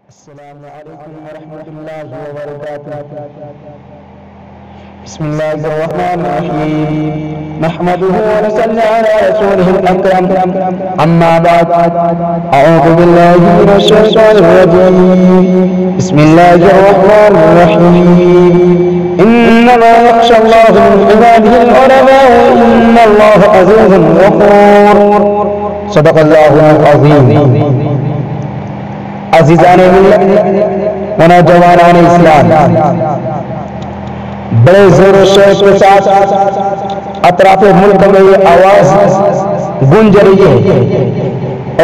السلام علیکم ورحمۃ اللہ وبرکاتہ۔ بسم اللہ الرحمن الرحیم، نحمده ونصلی علی رسوله الاکرم، اما بعد، اعوذ باللہ من الشیطان الرجیم، بسم اللہ الرحمن الرحیم، انما یخشی اللہ من عباده العلماء ان اللہ عزیز غفور، صدق اللہ العظیم۔ عزیزان ملت و نوجوانان اسلام، بڑے زور و شور کے ساتھ اطراف ملک میں یہ آواز گونج رہی ہے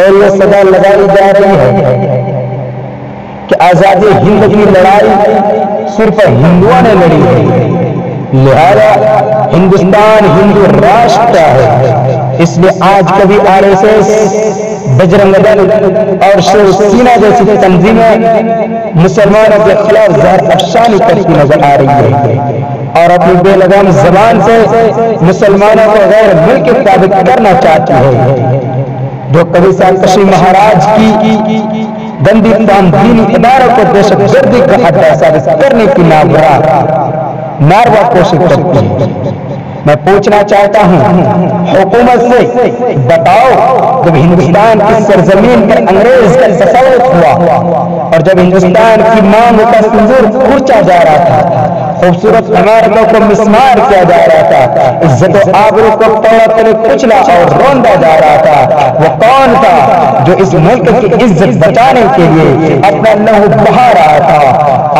اور یہ صدا لگائی جا رہی ہے کہ آزادی ہند کی لڑائی صرف ہندوؤں نے لڑی ہے، لہذا ہندوستان ہندو راشٹر ہے، اس لیے آج کبھی RSS، بجرنگ دل اور شیو سینا جیسی تنظیمیں مسلمانوں کے خلاف زہر افشانی کرتی نظر آ رہی ہے اور اپنی بے لگام زبان سے مسلمانوں کو غیر ملک ثابت کرنا چاہتی ہے۔ جو کبھی سرکشی مہاراج کی گندی دینی اداروں کو دہشت گردی کا اڈا ثابت کرنے کی ناروا کوشش کرتی ہے۔ میں پوچھنا چاہتا ہوں حکومت سے، بتاؤ جب ہندوستان کی سرزمین پر انگریز کا تسلط ہوا اور جب ہندوستان کی مانگ کا سنجور کھرچا جا رہا تھا، خوبصورت عمارتوں کو مسمار کیا جا رہا تھا، عزت و آبرو کو توڑ تلے کچلا اور روندا جا رہا تھا، وہ کون تھا جو اس ملک کی عزت بچانے کے لیے اپنا لہو بہا رہا تھا؟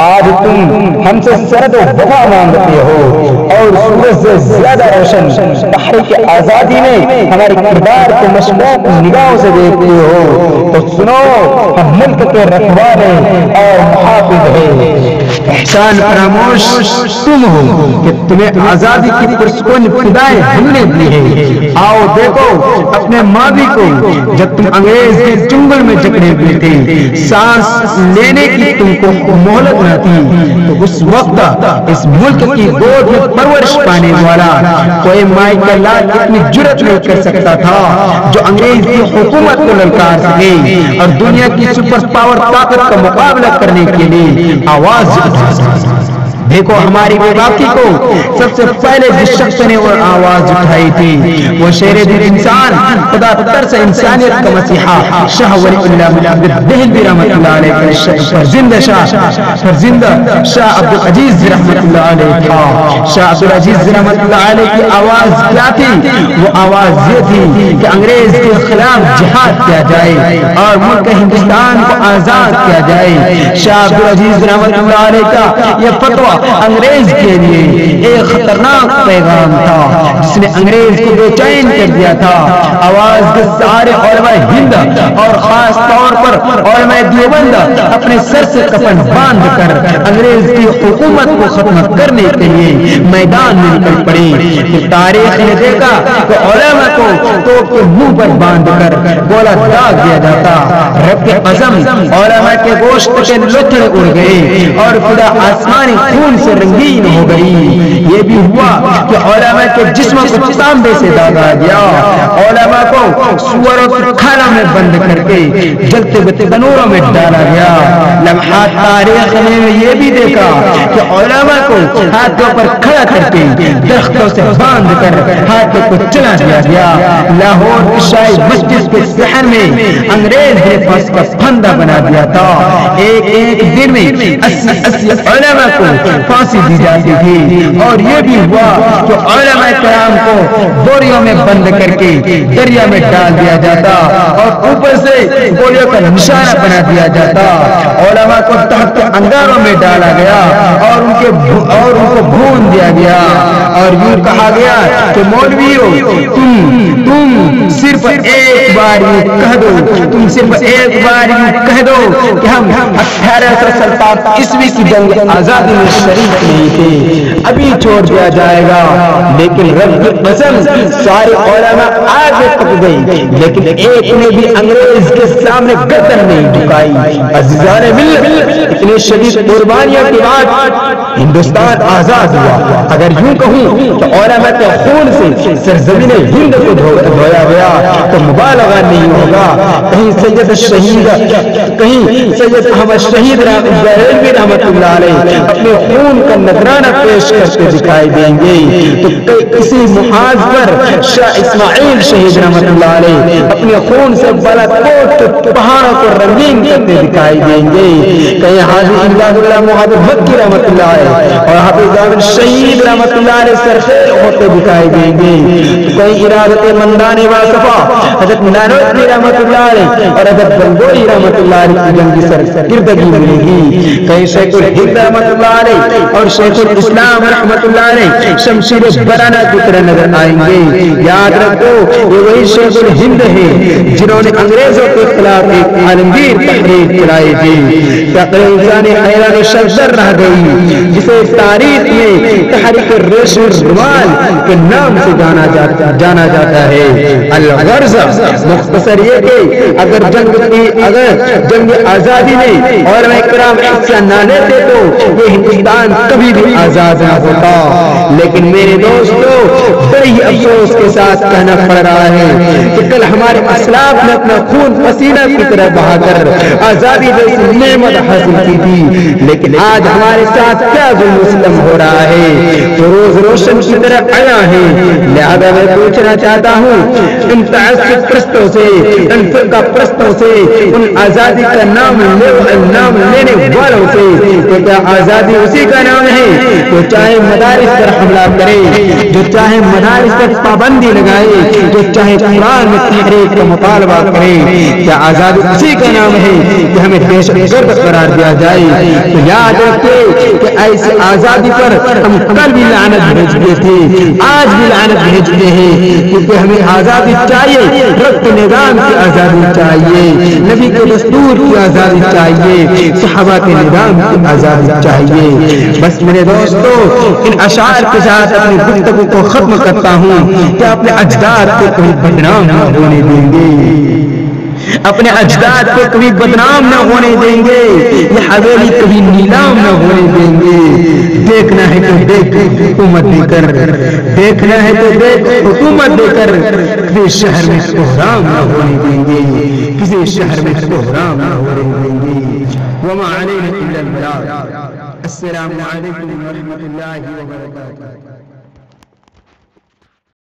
آج تم ہم سے سرد و وفا مانگتے ہو اور سورج سے زیادہ روشن تحریک آزادی میں ہمارے کردار کو مشکوک نگاہوں سے دیکھتے ہو تو سنو، ہم ملک کے رکھوالے اور محافظ ہیں۔ احسان فراموش تم ہو کہ تمہیں آزادی کی پرسکون فدائیں ہم نے دی ہے۔ آؤ دیکھو اپنے ماضی کو، جب تم انگریز کے چنگل میں جکڑے ہوئے تھے، سانس لینے کی تم کو مہلت نہ تھی، تو اس وقت اس ملک کی گود میں پرورش پانے والا کوئی مائی کا لال اتنی جرت نہیں کر سکتا تھا جو انگریز کی حکومت کو للکار سکے اور دنیا کی سپر پاور طاقت کا مقابلہ کرنے کے لیے آواز اٹھا سکے۔ دیکھو ہماری بے باکی کو سب سے پہلے جس شخص نے وہ آواز اٹھائی تھی وہ شیر دل انسان، خدا ترس انسانیت کا مسیحا، شاہ ولی اللہ دہلوی رحمت اللہ علیہ، فرزند شاہ عبدالعزیز رحمت اللہ علیہ تھا۔ شاہ عبدالعزیز رحمت اللہ علیہ کی آواز کیا تھی؟ وہ آواز یہ تھی کہ انگریز کے خلاف جہاد کیا جائے اور ملک ہندوستان کو آزاد کیا جائے۔ شاہ عبدالعزیز رحمت اللہ علیہ کا یہ فتویٰ انگریز کے لیے ایک خطرناک پیغام تھا جس نے انگریز کو بے چین کر دیا تھا۔ آواز کے سارے علماء ہند اور خاص طور پر علماء دیوبند اپنے سر سے کفن باندھ کر انگریز کی حکومت کو ختم کرنے کے لیے میدان میں نکل پڑے۔ کہ تاریخ نے دیکھا کہ علماء کو توپ کے منہ پر باندھ کر گولا داغ دیا جاتا، رب کے قسم علماء کے گوشت کے لتھڑے اڑ گئے اور خدا آسمانی خون سے رنگین ہو گئی۔ یہ بھی ہوا کہ علماء کے جسم کو تانبے سے داغا گیا، علماء کو سوروں کے کھانا میں بند کر کے جلتے ہوئے تنوروں میں ڈالا گیا۔ لمحات تاریخ نے یہ بھی دیکھا کہ علماء کو ہاتھوں پر کھڑا کر کے درختوں سے باندھ کر ہاتھوں کو چلا دیا گیا۔ لاہور کی شاہی مسجد کے صحن میں انگریز نے پھانسی کا پھندا بنا دیا تھا۔ ایک دن میں 80 علماء کو پھانسی دی جاتی تھی اور یہ بھی ہوا کہ علماء کرام کو بوریوں میں بند کر کے دریا میں ڈال دیا جاتا اور اوپر سے گولیوں کا نشانہ بنا دیا جاتا۔ علماء کو تحت انگاروں میں ڈالا گیا اور ان کو بھون دیا گیا اور یوں کہا گیا کہ مولویوں تم صرف ایک بار یوں کہہ دو، تم صرف ایک بار یوں کہہ دو کہ ہم 1857 عیسوی کی جنگ آزادی میں شریک نہیں تھے، ابھی چھوڑ دیا جائے گا۔ لیکن رب کی قسم سارے علماء آگے تک گئی لیکن ایک نے بھی انگریز کے سامنے گردن نہیں جھکائی۔ عزیزان ملت، اتنے شدید قربانیوں کے بعد ہندوستان آزاد ہوا۔ اگر یوں کہوں کہ علماء کے خون سے سرزمین ہند کو دھویا گیا تو مبالغہ نہیں ہوگا۔ کہیں سید شہید، کہیں سید احمد شہید بریلوی رحمت اللہ علیہ اپنے خون کا نذرانہ پیش کرتے دکھائی دیں گے، تو کسی محاذ پر شاہ اسماعیل شہید رحمت اللہ علیہ اپنے خون سے بالاکوٹ پہاڑوں کو رنگین کرتے دکھائی دیں گے۔ کہیں حاجی امداد اللہ محمد مکی رحمت اللہ علیہ اور حافظ احمد شہید رحمت اللہ علیہ سرخیر ہوتے دکھائی دیں گے۔ کہیں ارادت مندان واصفہ حضرت نانوتوی رحمت اللہ علیہ اور حضرت گنگوئی رحمت اللہ علیہ کی جنگی سرکردگی ملے گی۔ کہیں شیخ الہند رحمت اللہ علیہ اور شیخ الاسلام رحمت اللہ علیہ شمشیر برانہ کی طرح نظر آئیں گے۔ یاد رکھو یہ وہی شیخ الہند ہے جنہوں نے انگریزوں کے خلاف ایک عالمگیر تحریک چلائی تھی۔ تقریر انسانی حیران شجر رہ گئی، جسے تاریخ میں تحریک ریش الروال کے نام سے جانا جاتا ہے۔ الغرض مختصر یہ کہ اگر جنگ آزادی میں علماء کرام حصہ نہ لیتے تو یہ ہندوستان کبھی بھی آزاد نہ ہوتا۔ لیکن میرے دوستو بڑی افسوس کے ساتھ کہنا پڑ رہا ہے کہ کل ہمارے اسلاف نے اپنا خون پسینہ کی طرح بہا کر آزادی جیسی نعمت حاصل کی تھی، لیکن آج ہمارے ساتھ کیا ظلم و ستم ہو رہا ہے جو روز روشن کی طرح آیا ہے۔ لہذا میں پوچھنا چاہتا ہوں ان تعصب پرستوں سے، ان فرقہ پرستوں سے، ان آزادی کا نام لینے والوں سے کہ کیا آزادی اسی کا نام ہے جو چاہے مدارس پر حملہ کرے، جو چاہے مدارس پر پابندی لگائے، جو چاہے قرآن میں تحریک کا مطالبہ کرے؟ کیا آزادی اسی کا نام ہے کہ ہمیں دہشت گرد قرار دیا جائے؟ تو یاد رکھے کہ ایسی آزادی پر ہم کل بھی لعنت بھیجتے تھے، آج بھی لعنت بھیجتے ہیں، کیونکہ ہمیں آزادی چاہیے، رب کے نظام کی آزادی چاہیے، نبی کے دستور کی آزادی چاہیے، صحابہ کے نظام کی آزادی چاہیے۔ بس میرے دوستو ان اشعار کے ساتھ اپنی گفتگو کو ختم کرتا ہوں کہ اپنے اجداد کو کبھی بدنام نہ ہونے دیں گے، اپنے اجداد کو کبھی بدنام نہ ہونے دیں گے، یہ حویلی کبھی نیلام نہ ہونے دیں گے۔ دیکھنا ہے تو دیکھ حکومت دے کر، دیکھنا ہے تو دیکھ حکومت دے کر، کسی شہر میں کوہرام نہ ہونے دیں گے، کسی شہر میں کوہرام نہ ہونے دیں گے۔ وما علینا الا البلاغ۔ السلام علیکم ورحمۃ اللہ وبرکاتہ۔